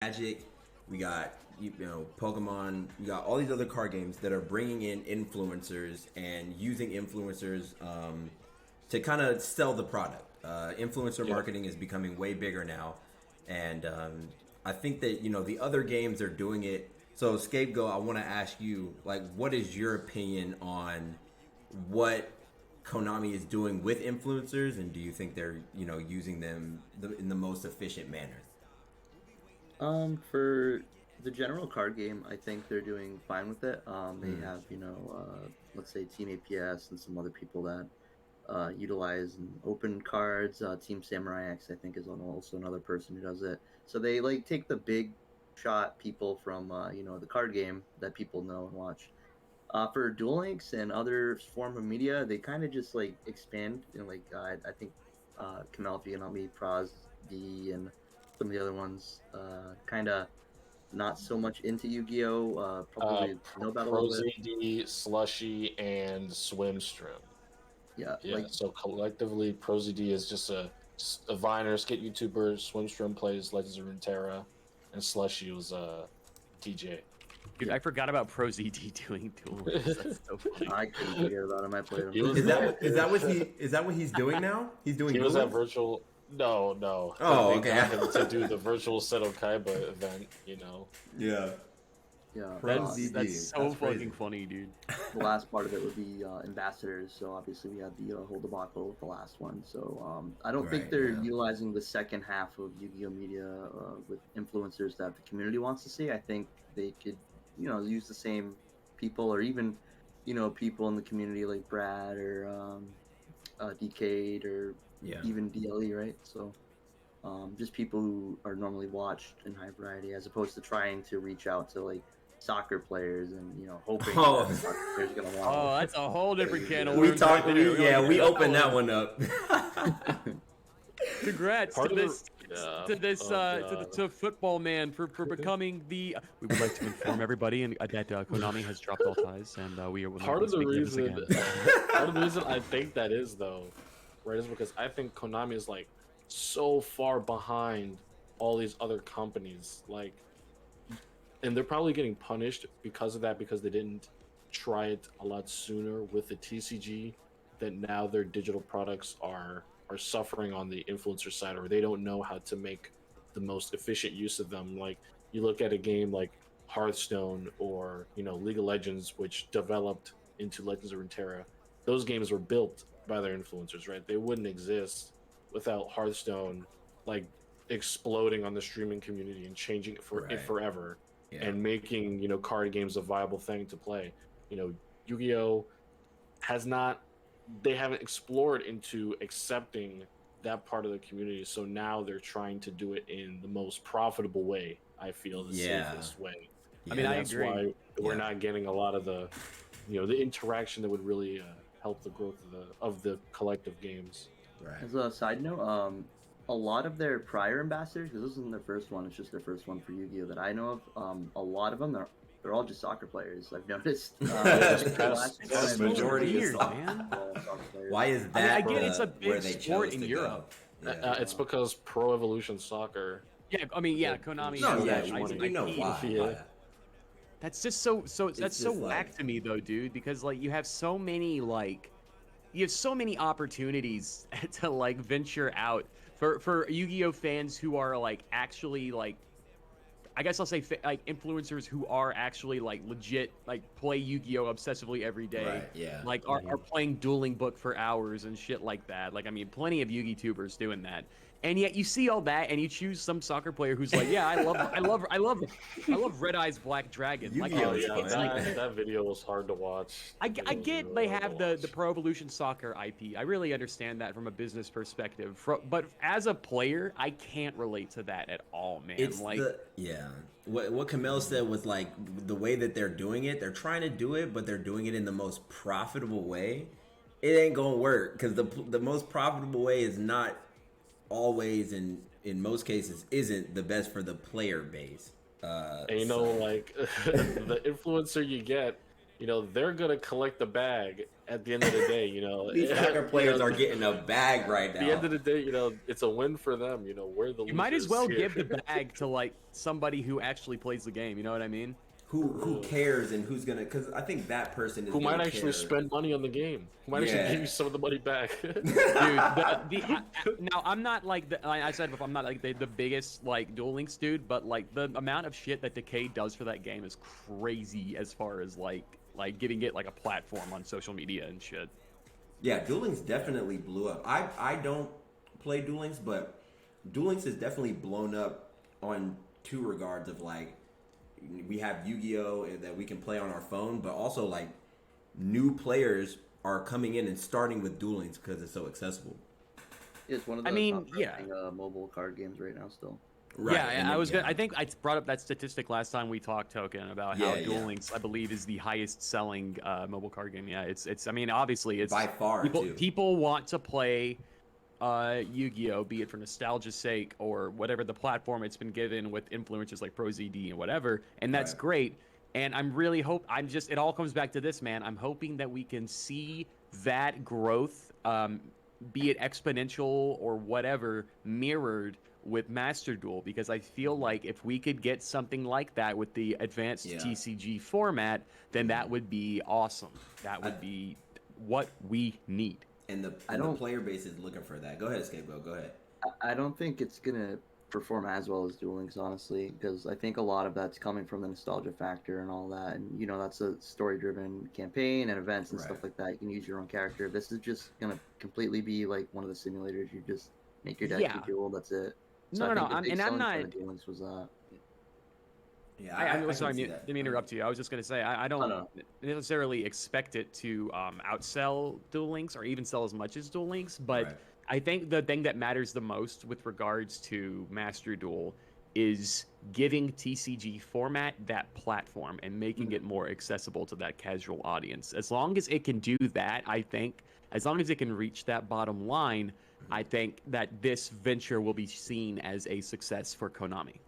Magic, we got Pokemon, we got all these other card games that are bringing in influencers and using influencers to kind of sell the product. Influencer marketing is becoming way bigger now, and I think that the other games are doing it. So Scapegoat, I want to ask you, like, what is your opinion on what Konami is doing with influencers, and do you think they're using them in the most efficient manner? For the general card game, I think they're doing fine with it. They Mm. have, let's say Team APS and some other people that utilize and open cards. Team Samurai X, I think, is also another person who does it. So they like take the big shot people from the card game that people know and watch. For Duel Links and other form of media, they kind of just like expand. I think Kamell, if you can help me, Praz D, and some of the other ones, kind of not so much into Yu-Gi-Oh. Probably know about a little bit. ProZD, Slushy, and Swimstream. Yeah, Yeah, so collectively, ProZD is just a Viner, skit YouTuber. Swimstream plays Legends of Runeterra, and Slushy was a DJ. Dude, I forgot about ProZD doing Duel Links. That's so funny. I couldn't forget about him. I played him. Is that what he's doing now? He's doing. He was Duel at Links? virtual. No. Oh, They okay. got him to do the virtual Seto Kaiba event. Yeah. Yeah, That's so That's fucking crazy. funny, dude. the last part of it would be ambassadors. So obviously we had the whole debacle with the last one. So I don't think Right, they're yeah. utilizing the second half of Yu-Gi-Oh media with influencers that the community wants to see. I think they could, use the same people, or even, people in the community like Brad or Decade, or Yeah. even DLE, right? So just people who are normally watched in high variety, as opposed to trying to reach out to like soccer players and hoping that the soccer players are gonna want. Oh, that's a whole different can of We worms. talked. right there. We opened that one up. Congrats Part to of the- this Yeah. to this Oh, God. to football man for becoming the. We would like to inform everybody that Konami has dropped all ties, and we are Part of the reason, again. part of the reason I think that is though, right, is because I think Konami is like so far behind all these other companies, like, and they're probably getting punished because of that, because they didn't try it a lot sooner with the TCG. That now their digital products are suffering on the influencer side, or they don't know how to make the most efficient use of them. Like, you look at a game like Hearthstone or League of Legends, which developed into Legends of Runeterra. Those games were built by their influencers, right? They wouldn't exist without Hearthstone like exploding on the streaming community and changing it Right. forever, Yeah. and making card games a viable thing to play. Yu-Gi-Oh has not, they haven't explored into accepting that part of the community, so now they're trying to do it in the most profitable way. I feel the Yeah. safest way. I mean, And I that's agree. why we're Yeah. not getting a lot of the the interaction that would really help the growth of the collective games. Right. As a side note, a lot of their prior ambassadors, because this isn't their first one, it's just their first one for Yu-Gi-Oh that I know of. A lot of them, they're all just soccer players. I've noticed. That's majority is weird, soccer. man. Why is I mean, that? I get it's a where big they sport chose in to Europe. Go? Yeah. It's because Pro Evolution Soccer. Yeah, I mean, yeah, Konami. No, has yeah, that you IP. know why. Yeah. That's just so that's It's so just whack like- to me though, dude, because like you have so many opportunities to like venture out for Yu-Gi-Oh fans who are like actually like, I guess I'll say like influencers who are actually like legit like play Yu-Gi-Oh obsessively every day. Right, yeah. Like are playing Dueling Book for hours and shit like that. Like, I mean, plenty of Yu-Gi tubers doing that. And yet you see all that and you choose some soccer player who's like, yeah, I love Red Eyes Black Dragon. Like, Yu-Gi-Oh! it's Yeah, like, that video was hard to watch. I It was get really they hard have to the watch. Pro Evolution Soccer IP. I really understand that from a business perspective. But as a player, I can't relate to that at all, man. It's like, what Kamell said was like the way that they're doing it. They're trying to do it, but they're doing it in the most profitable way. It ain't gonna work because the most profitable way is not always, and in most cases isn't the best for the player base. And like the influencer you get, they're gonna collect the bag at the end of the day, you know, These soccer players are getting a bag right At now. the end of the day, you know, it's a win for them. You know, we're the You might as losers well here. give the bag to like somebody who actually plays the game. You know what I mean? Who cares and who's gonna? Because I think that person is Who might gonna actually care. spend money on the game? Who might actually give you some of the money back? Dude, now I'm not like I said before, I'm not like the biggest like Duel Links dude, but like the amount of shit that Decay does for that game is crazy as far as like giving it like a platform on social media and shit. Yeah, Duel Links definitely blew up. I don't play Duel Links, but Duel Links is definitely blown up on two regards of like we have Yu-Gi-Oh that we can play on our phone, but also like new players are coming in and starting with Duel Links because it's so accessible. It's one of the mobile card games right now still. Right. Yeah, I think I brought up that statistic last time we talked, Token, about how Duel Links, I believe, is the highest selling mobile card game. Yeah, it's. I mean, obviously, it's by far people want to play Yu-Gi-Oh, be it for nostalgia's sake or whatever the platform it's been given with influencers like ProZD and whatever, and that's great. And it all comes back to this, man. I'm hoping that we can see that growth, be it exponential or whatever, mirrored with Master Duel, because I feel like if we could get something like that with the advanced TCG format, then that would be awesome. That would be what we need. And the player base is looking for that. Go ahead, Scapegoat. Go ahead. I don't think it's gonna perform as well as Duel Links, honestly, because I think a lot of that's coming from the nostalgia factor and all that, and you know that's a story-driven campaign and events and stuff like that. You can use your own character. This is just gonna completely be like one of the simulators. You just make your deck do Duel. That's it. So I'm not. Duel Links was Yeah, I'm sorry, didn't mean to interrupt you. I was just gonna say I don't necessarily expect it to outsell Duel Links or even sell as much as Duel Links, but I think the thing that matters the most with regards to Master Duel is giving TCG format that platform and making it more accessible to that casual audience. As long as it can do that, I think, as long as it can reach that bottom line, I think that this venture will be seen as a success for Konami.